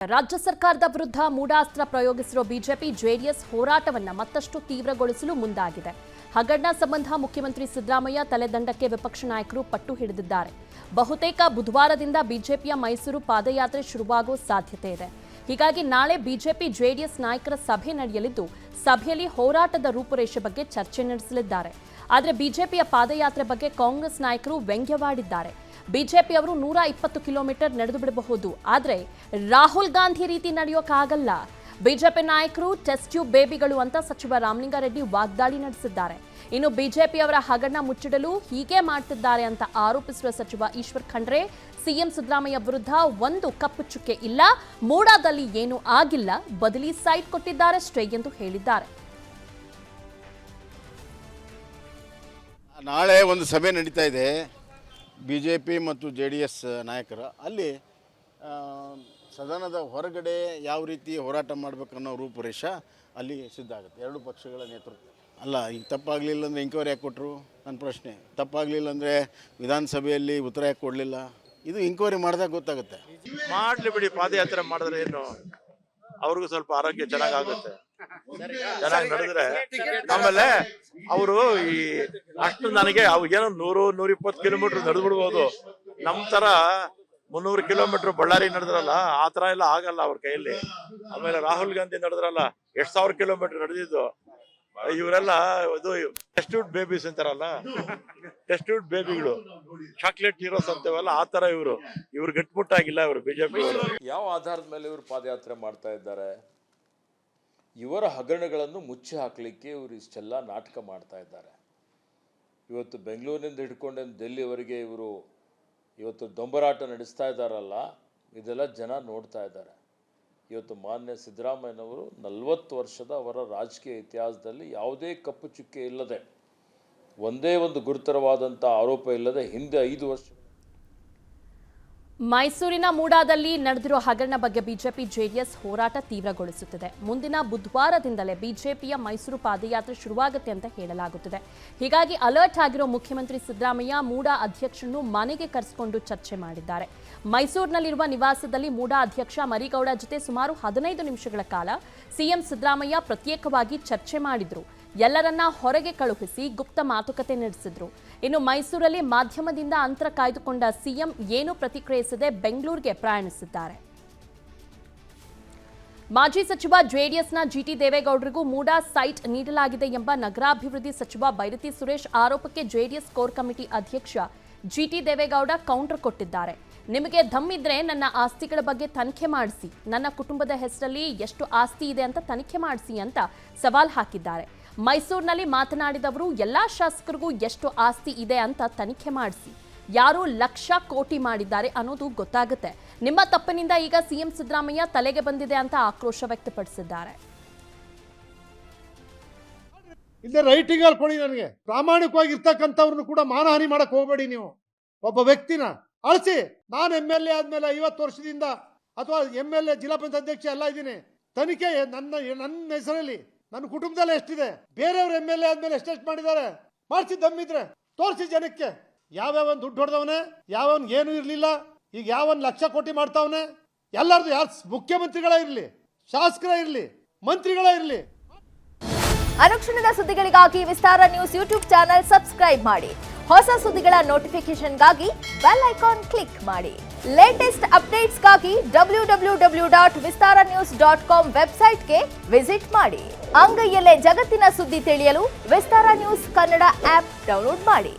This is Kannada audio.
ರಾಜ್ಯ ಸರ್ಕಾರದ ವಿರುದ್ಧ ಮೂಢಾಸ್ತ್ರ ಪ್ರಯೋಗಿಸಿರುವ ಬಿಜೆಪಿ ಜೆಡಿಎಸ್ ಹೋರಾಟವನ್ನು ಮತ್ತಷ್ಟು ತೀವ್ರಗೊಳಿಸಲು ಮುಂದಾಗಿದೆ. ಹಗರಣ ಸಂಬಂಧ ಮುಖ್ಯಮಂತ್ರಿ ಸಿದ್ದರಾಮಯ್ಯ ತಲೆದಂಡಕ್ಕೆ ವಿಪಕ್ಷ ನಾಯಕರು ಪಟ್ಟು ಹಿಡಿದಿದ್ದಾರೆ. ಬಹುತೇಕ ಬುಧವಾರದಿಂದ ಬಿಜೆಪಿಯ ಮೈಸೂರು ಪಾದಯಾತ್ರೆ ಶುರುವಾಗುವ ಸಾಧ್ಯತೆ ಇದೆ. ಹೀಗಾಗಿ ನಾಳೆ ಬಿಜೆಪಿ ಜೆಡಿಎಸ್ ನಾಯಕರ ಸಭೆ ನಡೆಯಲಿದ್ದು, ಸಭೆಯಲ್ಲಿ ಹೋರಾಟದ ರೂಪುರೇಷೆ ಬಗ್ಗೆ ಚರ್ಚೆ ನಡೆಸಲಿದ್ದಾರೆ. ಆದರೆ ಬಿಜೆಪಿಯ ಪಾದಯಾತ್ರೆ ಬಗ್ಗೆ ಕಾಂಗ್ರೆಸ್ ನಾಯಕರು ವ್ಯಂಗ್ಯವಾಡಿದ್ದಾರೆ. ಬಿಜೆಪಿ ಅವರು 120 ಕಿಲೋಮೀಟರ್ ನಡೆದು ಬಿಡಬಹುದು, ಆದರೆ ರಾಹುಲ್ ಗಾಂಧಿ ರೀತಿ ನಡೆಯೋಕ್ಕಾಗಲ್ಲ. ಬಿಜೆಪಿ ನಾಯಕರು ಟೆಸ್ಟ್ ಟ್ಯೂಬ್ ಬೇಬಿಗಳು ಅಂತ ಸಚಿವ ರಾಮಲಿಂಗಾರೆಡ್ಡಿ ವಾಗ್ದಾಳಿ ನಡೆಸಿದ್ದಾರೆ. ಇನ್ನು ಬಿಜೆಪಿಯವರ ಹಗರಣ ಮುಚ್ಚಿಡಲು ಹೀಗೆ ಮಾಡ್ತಿದ್ದಾರೆ ಅಂತ ಆರೋಪಿಸಿರುವ ಸಚಿವ ಈಶ್ವರ್ ಖಂಡ್ರೆ, ಸಿಎಂ ಸಿದ್ದರಾಮಯ್ಯ ವಿರುದ್ಧ ಒಂದು ಕಪ್ಪು ಚುಕ್ಕೆ ಇಲ್ಲ, ಮೂಡಾದಲ್ಲಿ ಏನೂ ಆಗಿಲ್ಲ, ಬದಲಿ ಸೈಟ್ ಕೊಟ್ಟಿದ್ದಾರಷ್ಟೇ ಎಂದು ಹೇಳಿದ್ದಾರೆ. ನಾಳೆ ಒಂದು ಸಭೆ ನಡೀತಾ ಇದೆ ಬಿಜೆಪಿ ಮತ್ತು JDS ನಾಯಕರ. ಅಲ್ಲಿ ಸದನದ ಹೊರಗಡೆ ಯಾವ ರೀತಿ ಹೋರಾಟ ಮಾಡಬೇಕನ್ನೋ ರೂಪುರೇಷ ಅಲ್ಲಿ ಸಿದ್ಧ ಆಗುತ್ತೆ. ಎರಡು ಪಕ್ಷಗಳ ನೇತೃತ್ವ ಅಲ್ಲ. ಈಗ ತಪ್ಪಾಗಲಿಲ್ಲ ಅಂದರೆ ಎಂಕ್ವೈರಿ ಯಾಕೆ ಕೊಟ್ಟರು ನನ್ನ ಪ್ರಶ್ನೆ. ತಪ್ಪಾಗಲಿಲ್ಲ ಅಂದರೆ ವಿಧಾನಸಭೆಯಲ್ಲಿ ಉತ್ತರ ಯಾಕೆ ಕೊಡಲಿಲ್ಲ? ಇದು ಎಂಕ್ವೈರಿ ಮಾಡಿದಾಗ ಗೊತ್ತಾಗುತ್ತೆ. ಮಾಡಲಿ ಬಿಡಿ, ಪಾದಯಾತ್ರೆ ಮಾಡಿದ್ರೆ ಏನು, ಅವ್ರಿಗೂ ಸ್ವಲ್ಪ ಆರೋಗ್ಯ ಚೆನ್ನಾಗುತ್ತೆ, ಚೆನ್ನಾಗಿ ನಡೆದ್ರೆ. ಆಮೇಲೆ ಅವರು ಈ ಅಷ್ಟು ನನಗೆ ಏನೋ 100-120 ಕಿಲೋಮೀಟರ್ ನಡೆದು ಬಿಡ್ಬೋದು. ನಮ್ಮ ತರ 300 ಕಿಲೋಮೀಟರ್ ಬಳ್ಳಾರಿ ನಡೆದ್ರಲ್ಲ, ಆ ತರ ಎಲ್ಲ ಆಗಲ್ಲ ಅವ್ರ ಕೈಯಲ್ಲಿ. ಆಮೇಲೆ ರಾಹುಲ್ ಗಾಂಧಿ ನಡೆದ್ರಲ್ಲ, 1000 ಕಿಲೋಮೀಟರ್ ನಡೆದಿದ್ದು. ಇವರೆಲ್ಲ ಇದು ಟೆಸ್ಟ್ ಟ್ಯೂಬ್ ಬೇಬೀಸ್ ಅಂತಾರಲ್ಲ, ಟೆಸ್ಟ್ ಟ್ಯೂಬ್ ಬೇಬಿಗಳು, ಚಾಕ್ಲೇಟ್ ಹೀರೋಸ್ ಅಂತೇವಲ್ಲ, ಆ ತರ ಇವ್ರು ಗಟ್ಟಿಮುಟ್ಟಾಗಿಲ್ಲ. ಇವರು ಬಿಜೆಪಿ ಯಾವ ಆಧಾರದ ಮೇಲೆ ಇವರು ಪಾದಯಾತ್ರೆ ಮಾಡ್ತಾ ಇದ್ದಾರೆ? ಇವರ ಹಗರಣಗಳನ್ನು ಮುಚ್ಚಿ ಹಾಕಲಿಕ್ಕೆ ಇವರು ಇಷ್ಟೆಲ್ಲ ನಾಟಕ ಮಾಡ್ತಾ ಇದ್ದಾರೆ. ಇವತ್ತು ಬೆಂಗಳೂರಿನಿಂದ ಹಿಡ್ಕೊಂಡು ಡೆಲ್ಲಿವರೆಗೆ ಇವರು ಇವತ್ತು ದೊಂಬರಾಟ ನಡೆಸ್ತಾ ಇದ್ದಾರಲ್ಲ, ಇದೆಲ್ಲ ಜನ ನೋಡ್ತಾ ಇದ್ದಾರೆ. ಇವತ್ತು ಮಾನ್ಯ ಸಿದ್ದರಾಮಯ್ಯನವರು 40 ವರ್ಷದ ಅವರ ರಾಜಕೀಯ ಇತಿಹಾಸದಲ್ಲಿ ಯಾವುದೇ ಕಪ್ಪು ಚುಕ್ಕೆ ಇಲ್ಲದೆ, ಒಂದೇ ಒಂದು ಗುರುತರವಾದಂಥ ಆರೋಪ ಇಲ್ಲದೆ ಹಿಂದೆ 5 ವರ್ಷ ಮೈಸೂರಿನ ಮೂಡಾದಲ್ಲಿ ನಡೆದಿರೋ ಹಗರಣ ಬಗ್ಗೆ ಬಿಜೆಪಿ ಜೆಡಿಎಸ್ ಹೋರಾಟ ತೀವ್ರಗೊಳಿಸುತ್ತಿದೆ. ಮುಂದಿನ ಬುಧವಾರದಿಂದಲೇ ಬಿಜೆಪಿಯ ಮೈಸೂರು ಪಾದಯಾತ್ರೆ ಶುರುವಾಗುತ್ತೆ ಅಂತ ಹೇಳಲಾಗುತ್ತಿದೆ. ಹೀಗಾಗಿ ಅಲರ್ಟ್ ಆಗಿರೋ ಮುಖ್ಯಮಂತ್ರಿ ಸಿದ್ದರಾಮಯ್ಯ ಮೂಡಾ ಅಧ್ಯಕ್ಷರನ್ನು ಮನೆಗೆ ಕರೆಸಿಕೊಂಡು ಚರ್ಚೆ ಮಾಡಿದ್ದಾರೆ. ಮೈಸೂರಿನಲ್ಲಿರುವ ನಿವಾಸದಲ್ಲಿ ಮೂಡಾ ಅಧ್ಯಕ್ಷ ಮರಿಗೌಡ ಜೊತೆ ಸುಮಾರು 15 ನಿಮಿಷಗಳ ಕಾಲ ಸಿಎಂ ಸಿದ್ದರಾಮಯ್ಯ ಪ್ರತ್ಯೇಕವಾಗಿ ಚರ್ಚೆ ಮಾಡಿದ್ರು. ಎಲ್ಲರನ್ನ ಹೊರಗೆ ಕಳುಹಿಸಿ ಗುಪ್ತ ಮಾತುಕತೆ ನಡೆಸಿದ್ರು. ಇನ್ನು ಮೈಸೂರಲ್ಲಿ ಮಾಧ್ಯಮದಿಂದ ಅಂತರ ಕಾಯ್ದುಕೊಂಡ ಸಿಎಂ ಏನೂ ಪ್ರತಿಕ್ರಿಯಿಸದೆ ಬೆಂಗಳೂರಿಗೆ ಪ್ರಯಾಣಿಸಿದ್ದಾರೆ. ಮಾಜಿ ಸಚಿವ ಜೆಡಿಎಸ್ನ ಜಿಟಿ ದೇವೇಗೌಡರಿಗೂ ಮೂಡಾ ಸೈಟ್ ನೀಡಲಾಗಿದೆ ಎಂಬ ನಗರಾಭಿವೃದ್ಧಿ ಸಚಿವ ಬೈರತಿ ಸುರೇಶ್ ಆರೋಪಕ್ಕೆ ಜೆಡಿಎಸ್ ಕೋರ್ ಕಮಿಟಿ ಅಧ್ಯಕ್ಷ ಜಿಟಿ ದೇವೇಗೌಡ ಕೌಂಟರ್ ಕೊಟ್ಟಿದ್ದಾರೆ. ನಿಮಗೆ ದಮ್ಮಿದ್ರೆ ನನ್ನ ಆಸ್ತಿಗಳ ಬಗ್ಗೆ ತನಿಖೆ ಮಾಡಿಸಿ, ನನ್ನ ಕುಟುಂಬದ ಹೆಸರಲ್ಲಿ ಎಷ್ಟು ಆಸ್ತಿ ಇದೆ ಅಂತ ತನಿಖೆ ಮಾಡಿಸಿ ಅಂತ ಸವಾಲ್ ಹಾಕಿದ್ದಾರೆ. ಮೈಸೂರಿನಲ್ಲಿ ಮಾತನಾಡಿದವರು ಎಲ್ಲಾ ಶಾಸಕರಿಗೂ ಎಷ್ಟು ಆಸ್ತಿ ಇದೆ ಅಂತ ತನಿಖೆ ಮಾಡಿಸಿ, ಯಾರು ಲಕ್ಷ ಕೋಟಿ ಮಾಡಿದ್ದಾರೆ ಅನ್ನೋದು ಗೊತ್ತಾಗುತ್ತೆ. ನಿಮ್ಮ ತಪ್ಪಿನಿಂದ ಈಗ ಸಿಎಂ ಸಿದ್ದರಾಮಯ್ಯ ತಲೆಗೆ ಬಂದಿದೆ ಅಂತ ಆಕ್ರೋಶ ವ್ಯಕ್ತಪಡಿಸಿದ್ದಾರೆ. ಇಲ್ಲೇ ರೈಟಿಂಗ್ ಅಲ್ಲಿ ಕೊಡಿ, ನನಗೆ ಪ್ರಾಮಾಣಿಕವಾಗಿ ಇರ್ತಕ್ಕಂಥವ್ರನ್ನು ಕೂಡ ಮಾನಹಾನಿ ಮಾಡಕ್ ಹೋಗಬೇಡಿ. ನೀವು ಒಬ್ಬ ವ್ಯಕ್ತಿನ ಅಳಿಸಿ, ನಾನು MLA ಆದ್ಮೇಲೆ 50 ವರ್ಷದಿಂದ ಅಥವಾ MLA ಜಿಲ್ಲಾ ಪಂಚಾಯತ್ ಅಧ್ಯಕ್ಷ ಎಲ್ಲ ಇದ್ದೀನಿ. ತನಿಖೆ ನನ್ನ ಹೆಸರಲ್ಲಿ, ನನ್ನ ಕುಟುಂಬದಲ್ಲೇ ಎಷ್ಟಿದೆ, ಬೇರೆಯವ್ರ MLA ಆದ್ಮೇಲೆ ಎಷ್ಟೆಷ್ಟು ಮಾಡಿದ್ದಾರೆ ಮಾಡಿಸಿ, ದಮ್ಮಿದ್ರೆ ತೋರಿಸಿ ಜನಕ್ಕೆ. ಯಾವ್ಯಾವ ದುಡ್ಡು ಹೊಡೆದವನೆ, ಯಾವನ್ ಏನು ಇರಲಿಲ್ಲ, ಈಗ ಯಾವನ್ ಲಕ್ಷ ಕೋಟಿ ಮಾಡ್ತಾವನೆ. ಎಲ್ಲರದು ಯಾರು ಮುಖ್ಯಮಂತ್ರಿಗಳೇ ಇರಲಿ, ಶಾಸಕರೇ ಇರಲಿ, ಮಂತ್ರಿಗಳೇ ಇರಲಿ. ಅನುಕ್ಷಣದ ಸುದ್ದಿಗಳಿಗಾಗಿ ವಿಸ್ತಾರ ನ್ಯೂಸ್ ಯೂಟ್ಯೂಬ್ ಚಾನೆಲ್ ಸಬ್ಸ್ಕ್ರೈಬ್ ಮಾಡಿ. ಹೊಸ ಸುದ್ದಿಗಳ ನೋಟಿಫಿಕೇಶನ್ಗಾಗಿ ಬೆಲ್ ಐಕಾನ್ ಕ್ಲಿಕ್ ಮಾಡಿ. ಲೇಟೆಸ್ಟ್ ಅಪ್ಡೇಟ್ಸ್ಗಾಗಿ www.vistaranews.com ವೆಬ್ಸೈಟ್ಗೆ ವಿಸಿಟ್ ಮಾಡಿ. ಅಂಗೈಯಲ್ಲೇ ಜಗತ್ತಿನ ಸುದ್ದಿ ತಿಳಿಯಲು ವಿಸ್ತಾರ ನ್ಯೂಸ್ ಕನ್ನಡ ಆಪ್ ಡೌನ್ಲೋಡ್ ಮಾಡಿ.